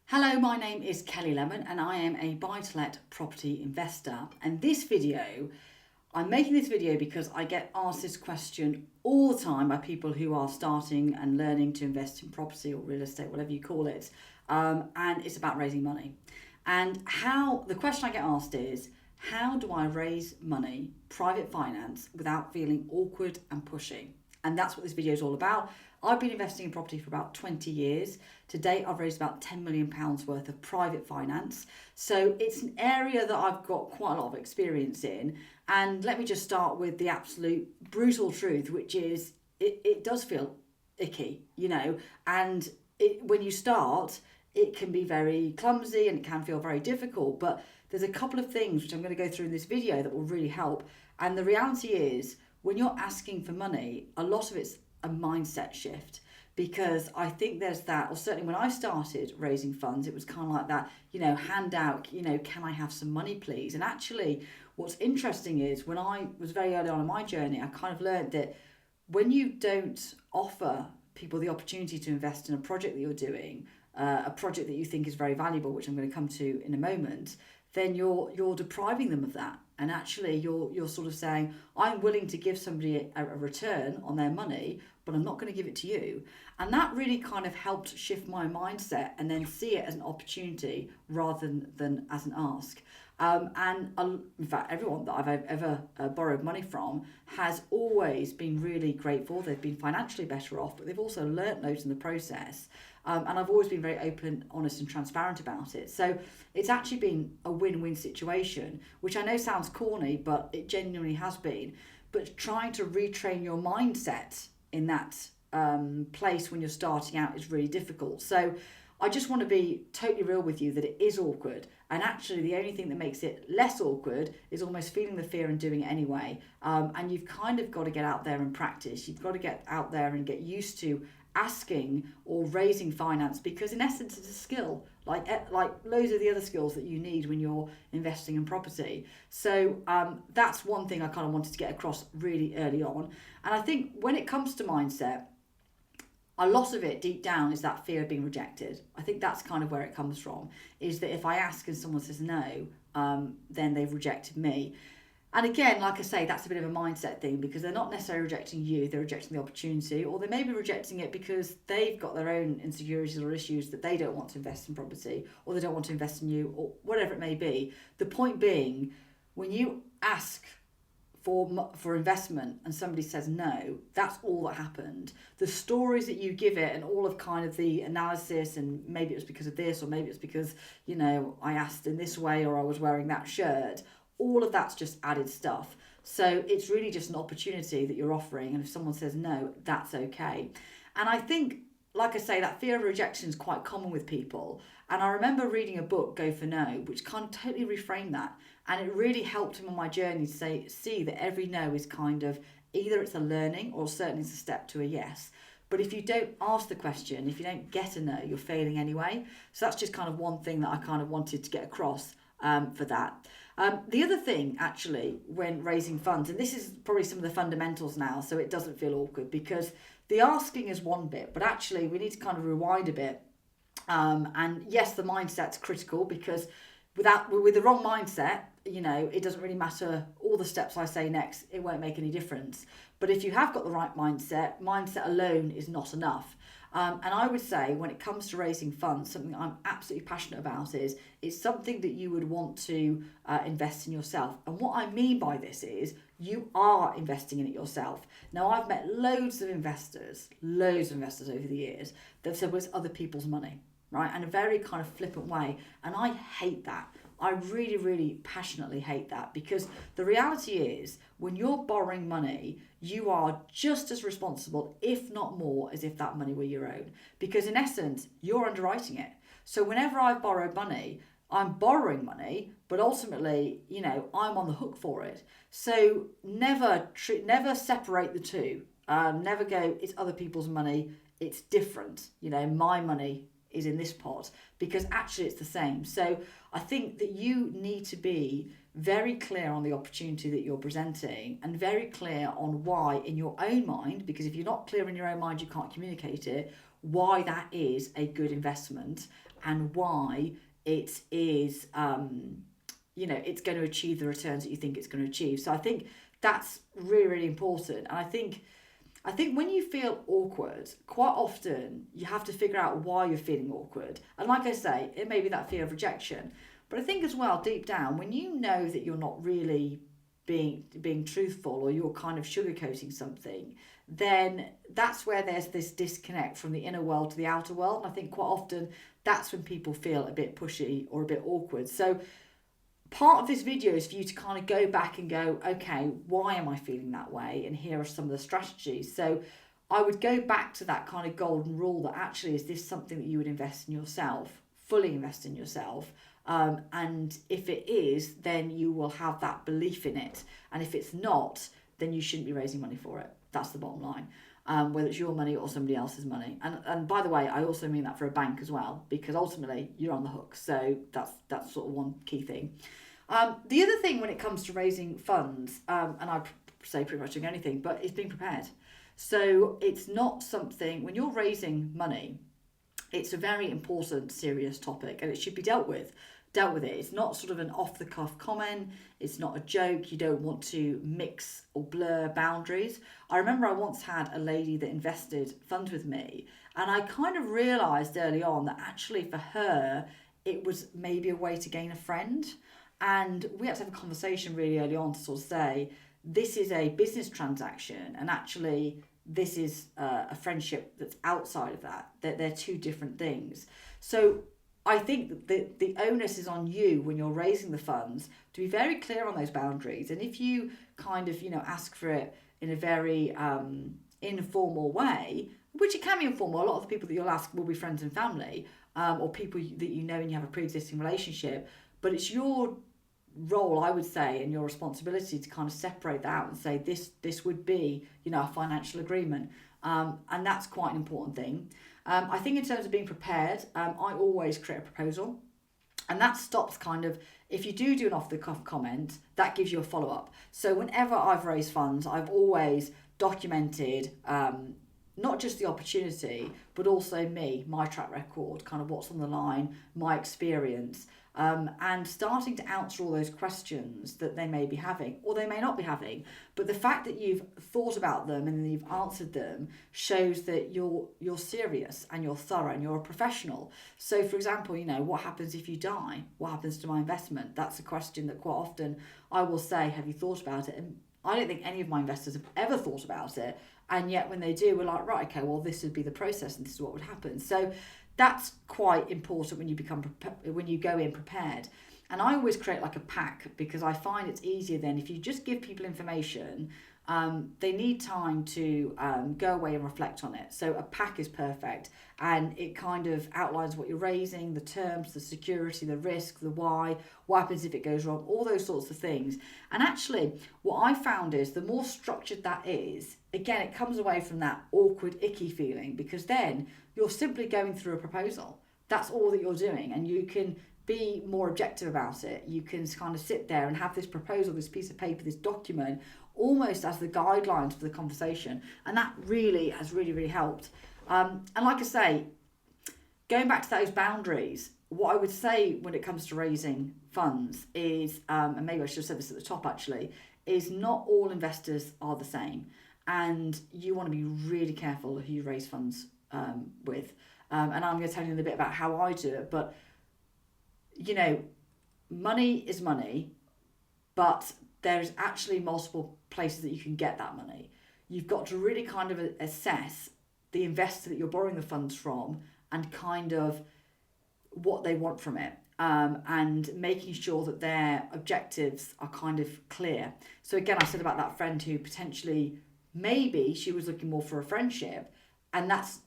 Hello, my name is Kelly Lemon and I am a buy-to-let property investor. And I'm making this video because I get asked this question all the time by people who are starting and learning to invest in property or real estate, whatever you call it. And it's about raising money. And the question I get asked is, how do I raise money, private finance, without feeling awkward and pushy? And that's what this video is all about. I've been investing in property for about 20 years. To date, I've raised about £10 million worth of private finance. So it's an area that I've got quite a lot of experience in. And let me just start with the absolute brutal truth, which is it does feel icky, and when you start, it can be very clumsy and it can feel very difficult. But there's a couple of things which I'm going to go through in this video that will really help. And the reality is, when you're asking for money, a lot of it's a mindset shift, because I think there's that, or certainly when I started raising funds, it was kind of like that, hand out, can I have some money please? And actually what's interesting is when I was very early on in my journey, I kind of learned that when you don't offer people the opportunity to invest in a project that you're doing, a project that you think is very valuable, which I'm going to come to in a moment, then you're depriving them of that. And actually you're sort of saying, I'm willing to give somebody a return on their money, but I'm not going to give it to you. And that really kind of helped shift my mindset and then see it as an opportunity rather than as an ask. In fact, everyone that I've ever borrowed money from has always been really grateful. They've been financially better off, but they've also learnt loads in the process. And I've always been very open, honest and transparent about it. So it's actually been a win-win situation, which I know sounds corny, but it genuinely has been. But trying to retrain your mindset in that place when you're starting out is really difficult. So I just want to be totally real with you that it is awkward. And actually the only thing that makes it less awkward is almost feeling the fear and doing it anyway. And you've kind of got to get out there and practice. You've got to get out there and get used to asking or raising finance, because in essence it's a skill like loads of the other skills that you need when you're investing in property. So that's one thing I kind of wanted to get across really early on. And I think when it comes to mindset, a lot of it deep down is that fear of being rejected. I think that's kind of where it comes from, is that if I ask and someone says no, then they've rejected me. And again, like I say, that's a bit of a mindset thing, because they're not necessarily rejecting you, they're rejecting the opportunity, or they may be rejecting it because they've got their own insecurities or issues that they don't want to invest in property, or they don't want to invest in you, or whatever it may be. The point being, when you ask for investment and somebody says no, that's all that happened. The stories that you give it and all of kind of the analysis, and maybe it was because of this, or maybe it's because, I asked in this way, or I was wearing that shirt, all of that's just added stuff. So it's really just an opportunity that you're offering. And if someone says no, that's okay. And I think, like I say, that fear of rejection is quite common with people. And I remember reading a book, Go For No, which kind of totally reframed that. And it really helped him on my journey to see that every no is kind of either it's a learning or certainly it's a step to a yes. But if you don't ask the question, if you don't get a no, you're failing anyway. So that's just kind of one thing that I kind of wanted to get across for that. The other thing, actually, when raising funds, and this is probably some of the fundamentals now, so it doesn't feel awkward, because the asking is one bit, but actually we need to kind of rewind a bit. And yes, the mindset's critical, because with the wrong mindset, it doesn't really matter all the steps I say next, it won't make any difference. But if you have got the right mindset alone is not enough. And I would say when it comes to raising funds, something I'm absolutely passionate about is it's something that you would want to invest in yourself. And what I mean by this is you are investing in it yourself. Now, I've met loads of investors over the years that have said, well, it's other people's money, right? And a very kind of flippant way. And I hate that. I really, really passionately hate that, because the reality is when you're borrowing money, you are just as responsible, if not more, as if that money were your own. Because in essence, you're underwriting it. So whenever I've borrowed money, I'm borrowing money, but ultimately, I'm on the hook for it. So never separate the two. Never go, it's other people's money, it's different. My money is in this pot, because actually it's the same. So I think that you need to be very clear on the opportunity that you're presenting, and very clear on why in your own mind, because if you're not clear in your own mind, you can't communicate it, why that is a good investment. and why it is, it's going to achieve the returns that you think it's going to achieve. So I think that's really, really important. And I think when you feel awkward, quite often you have to figure out why you're feeling awkward. And like I say, it may be that fear of rejection. But I think as well, deep down, when you know that you're not really being truthful, or you're kind of sugarcoating something, then that's where there's this disconnect from the inner world to the outer world. And I think quite often that's when people feel a bit pushy or a bit awkward. So part of this video is for you to kind of go back and go, okay, why am I feeling that way? And here are some of the strategies. So I would go back to that kind of golden rule that actually, is this something that you would invest in yourself, fully invest in yourself? And if it is, then you will have that belief in it. And if it's not, then you shouldn't be raising money for it. That's the bottom line. Whether it's your money or somebody else's money. And by the way, I also mean that for a bank as well, because ultimately you're on the hook. So that's sort of one key thing. The other thing when it comes to raising funds, and I say pretty much doing anything, but it's being prepared. So it's not something, when you're raising money, it's a very important, serious topic, and it should be dealt with it. It's not sort of an off-the-cuff comment. It's not a joke. You don't want to mix or blur boundaries. I remember I once had a lady that invested funds with me, and I kind of realised early on that actually for her, it was maybe a way to gain a friend. And we had to have a conversation really early on to sort of say, this is a business transaction, and actually this is a friendship that's outside of that. They're two different things. So I think that the onus is on you when you're raising the funds to be very clear on those boundaries. And if you kind of, ask for it in a very informal way, which it can be informal, a lot of the people that you'll ask will be friends and family, or people that you know and you have a pre-existing relationship, but it's your role, I would say, and your responsibility to kind of separate that out and say this would be, a financial agreement. And that's quite an important thing. I think in terms of being prepared, I always create a proposal, and that stops kind of, if you do an off-the-cuff comment, that gives you a follow-up. So whenever I've raised funds, I've always documented not just the opportunity, but also my track record, kind of what's on the line, my experience, and starting to answer all those questions that they may be having, or they may not be having. But the fact that you've thought about them and you've answered them shows that you're serious and you're thorough and you're a professional. So, for example, what happens if you die? What happens to my investment? That's a question that quite often I will say, have you thought about it? And I don't think any of my investors have ever thought about it. And yet when they do, we're like, right, okay, well, this would be the process and this is what would happen. So that's quite important when you go in prepared. And I always create like a pack, because I find it's easier then if you just give people information, they need time to go away and reflect on it. So a pack is perfect, and it kind of outlines what you're raising, the terms, the security, the risk, the why, what happens if it goes wrong, all those sorts of things. And actually what I found is the more structured that is, again, it comes away from that awkward, icky feeling, because then you're simply going through a proposal. That's all that you're doing, and you can be more objective about it. You can kind of sit there and have this proposal, this piece of paper, this document, almost as the guidelines for the conversation. And that really has really helped. And like I say, going back to those boundaries, what I would say when it comes to raising funds is, and maybe I should have said this at the top actually, is not all investors are the same. And you want to be really careful who you raise funds with. And I'm going to tell you a bit about how I do it. But, money is money, but there's actually multiple places that you can get that money. You've got to really kind of assess the investor that you're borrowing the funds from and kind of what they want from it, and making sure that their objectives are kind of clear. So again, I said about that friend who potentially, maybe she was looking more for a friendship, and that's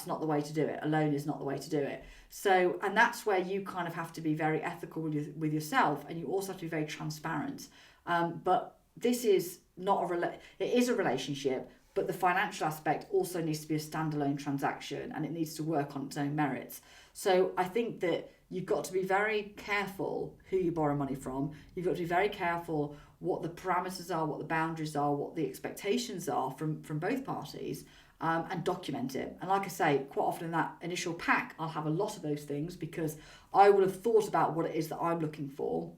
not the way to do it. Alone is not the way to do it. So, and that's where you kind of have to be very ethical with yourself, and you also have to be very transparent. But this is not it is a relationship, but the financial aspect also needs to be a standalone transaction, and it needs to work on its own merits. So I think that you've got to be very careful who you borrow money from. You've got to be very careful what the parameters are, what the boundaries are, what the expectations are from both parties. and document it. And like I say, quite often in that initial pack, I'll have a lot of those things because I will have thought about what it is that I'm looking for.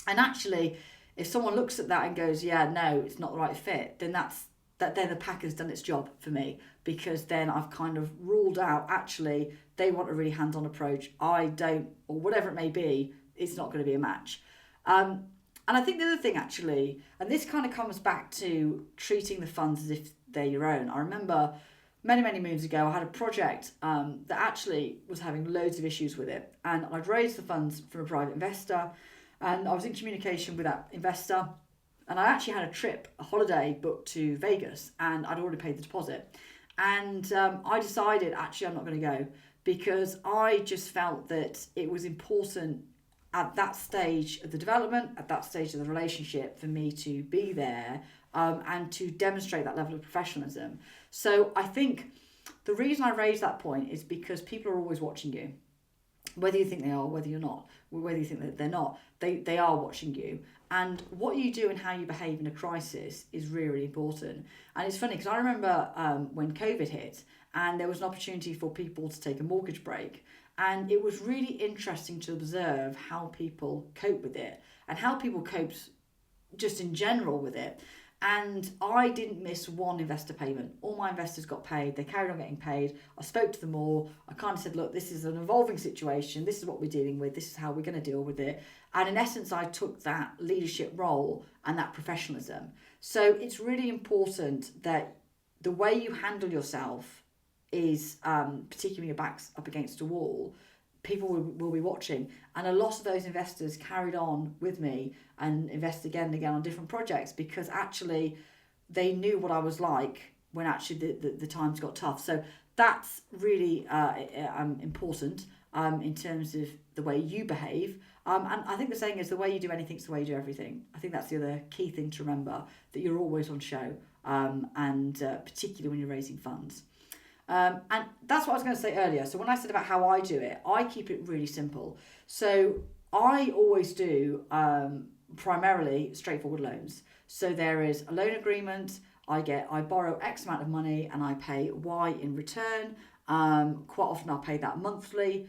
And actually, if someone looks at that and goes, yeah, no, it's not the right fit, then then the pack has done its job for me, because then I've kind of ruled out, actually, they want a really hands-on approach. I don't, or whatever it may be, it's not going to be a match. And I think the other thing, actually, and this kind of comes back to treating the funds as if they're your own. I remember many moons ago, I had a project that actually was having loads of issues with it. And I'd raised the funds from a private investor, and I was in communication with that investor. And I actually had a holiday booked to Vegas, and I'd already paid the deposit. And I decided, actually, I'm not going to go, because I just felt that it was important at that stage of the development, at that stage of the relationship, for me to be there and to demonstrate that level of professionalism. So I think the reason I raise that point is because people are always watching you. Whether you think they are, whether you're not, whether you think that they're not, they are watching you. And what you do and how you behave in a crisis is really important. And it's funny because I remember when COVID hit and there was an opportunity for people to take a mortgage break. And it was really interesting to observe how people cope with it and how people coped just in general with it. And I didn't miss one investor payment. All my investors got paid. They carried on getting paid. I spoke to them all. I kind of said, look, this is an evolving situation. This is what we're dealing with. This is how we're going to deal with it. And in essence, I took that leadership role and that professionalism. So it's really important that the way you handle yourself is, particularly when your back's up against a wall, people will be watching. And a lot of those investors carried on with me and invested again and again on different projects, because actually they knew what I was like when actually the times got tough. So that's really important in terms of the way you behave. And I think the saying is, the way you do anything is the way you do everything. I think that's the other key thing to remember, that you're always on show, and particularly when you're raising funds. And that's what I was going to say earlier. So when I said about how I do it, I keep it really simple. So I always do primarily straightforward loans. So there is a loan agreement. I borrow X amount of money and I pay Y in return. Quite often I'll pay that monthly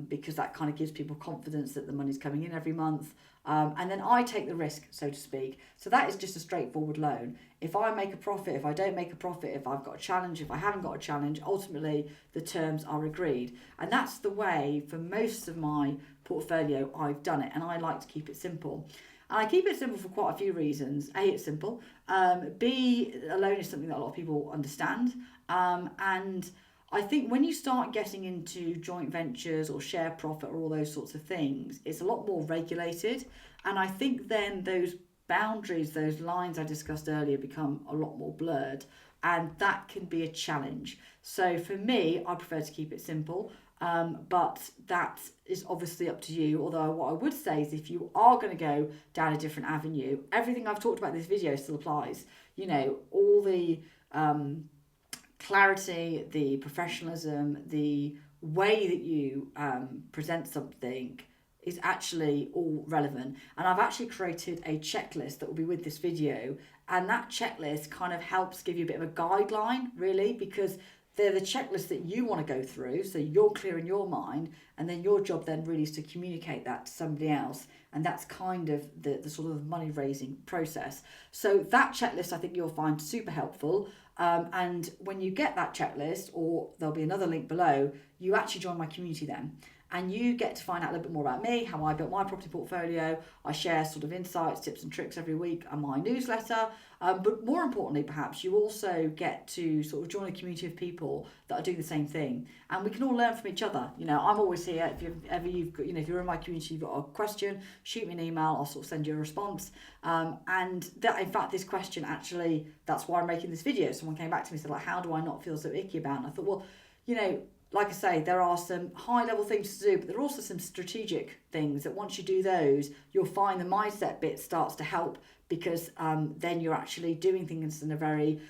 because that kind of gives people confidence that the money's coming in every month. And then I take the risk, so to speak. So that is just a straightforward loan. If I make a profit, if I don't make a profit, if I've got a challenge, if I haven't got a challenge, ultimately the terms are agreed. And that's the way for most of my portfolio I've done it. And I like to keep it simple. And I keep it simple for quite a few reasons. A, it's simple. B, a loan is something that a lot of people understand. And I think when you start getting into joint ventures or share profit or all those sorts of things, it's a lot more regulated. And I think then those boundaries, those lines I discussed earlier, become a lot more blurred. And that can be a challenge. So for me, I prefer to keep it simple. But that is obviously up to you. Although what I would say is, if you are going to go down a different avenue, everything I've talked about in this video still applies. You know, all the clarity, the professionalism, the way that you present something is actually all relevant. And I've actually created a checklist that will be with this video, and that checklist kind of helps give you a bit of a guideline, really, because they're the checklist that you want to go through, so you're clear in your mind, and then your job then really is to communicate that to somebody else. And that's kind of the sort of money raising process. So that checklist I think you'll find super helpful. And when you get that checklist, or there'll be another link below, you actually join my community then. And you get to find out a little bit more about me, how I built my property portfolio. I share sort of insights, tips and tricks every week on my newsletter. But more importantly, perhaps, you also get to sort of join a community of people that are doing the same thing. And we can all learn from each other. You know, I'm always here. If you're in my community, you've got a question, shoot me an email. I'll sort of send you a response. And that, in fact, this question, actually, that's why I'm making this video. Someone came back to me and said, like, how do I not feel so icky about it? And I thought, well, you know, like I say, there are some high-level things to do, but there are also some strategic things that once you do those, you'll find the mindset bit starts to help because then you're actually doing things in a very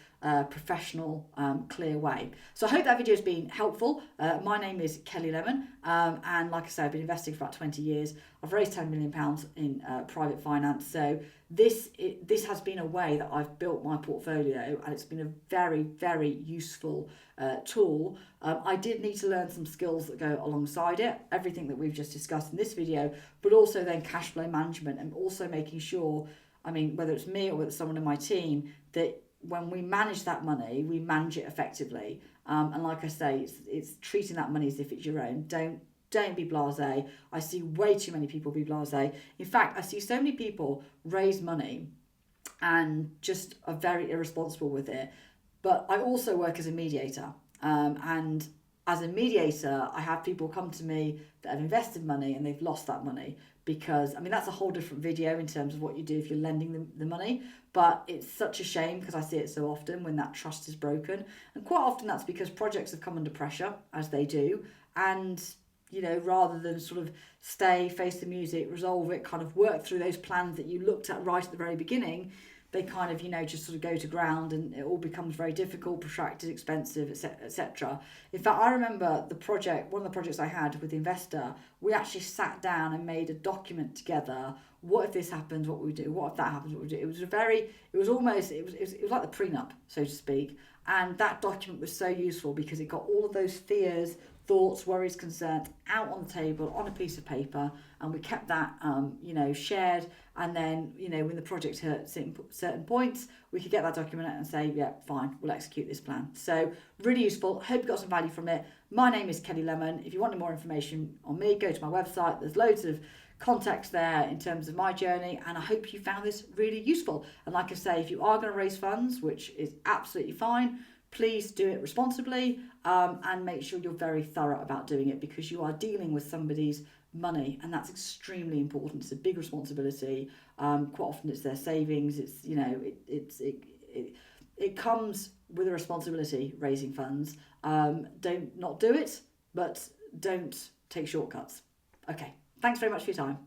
professional, clear way. So I hope that video has been helpful. My name is Kelly Lemon, and like I say, I've been investing for about 20 years. I've raised £10 million in private finance. So this has been a way that I've built my portfolio, and it's been a very, very useful tool. I did need to learn some skills that go alongside it, everything that we've just discussed in this video, but also then cash flow management, and also making sure, I mean, whether it's me or whether it's someone in my team, that when we manage that money, we manage it effectively. And like I say, it's treating that money as if it's your own. Don't be blasé. I see way too many people be blasé. In fact, I see so many people raise money and just are very irresponsible with it. But I also work as a mediator. And as a mediator, I have people come to me that have invested money and they've lost that money. Because, I mean, that's a whole different video in terms of what you do if you're lending them the money. But it's such a shame because I see it so often when that trust is broken. And quite often that's because projects have come under pressure, as they do. And, you know, rather than sort of stay, face the music, resolve it, kind of work through those plans that you looked at right at the very beginning, they kind of, you know, just sort of go to ground, and it all becomes very difficult, protracted, expensive, etc. In fact, I remember one of the projects I had with the investor, we actually sat down and made a document together. What if this happens? What would we do? What if that happens? What would we do? It was like the prenup, so to speak. And that document was so useful because it got all of those fears, thoughts, worries, concerns out on the table on a piece of paper, and we kept that shared. And then, you know, when the project hit certain points, we could get that document out and say, yeah, fine, we'll execute this plan. So really useful. Hope you got some value from it. My name is Kelly Lemon. If you want more information on me, go to my website. There's loads of context there in terms of my journey, and I hope you found this really useful. And like I say, if you are going to raise funds, which is absolutely fine, please do it responsibly, and make sure you're very thorough about doing it, because you are dealing with somebody's money, and that's extremely important. It's a big responsibility. Quite often it's their savings. It's, you know, it comes with a responsibility, raising funds. Don't not do it, but don't take shortcuts. Okay, thanks very much for your time.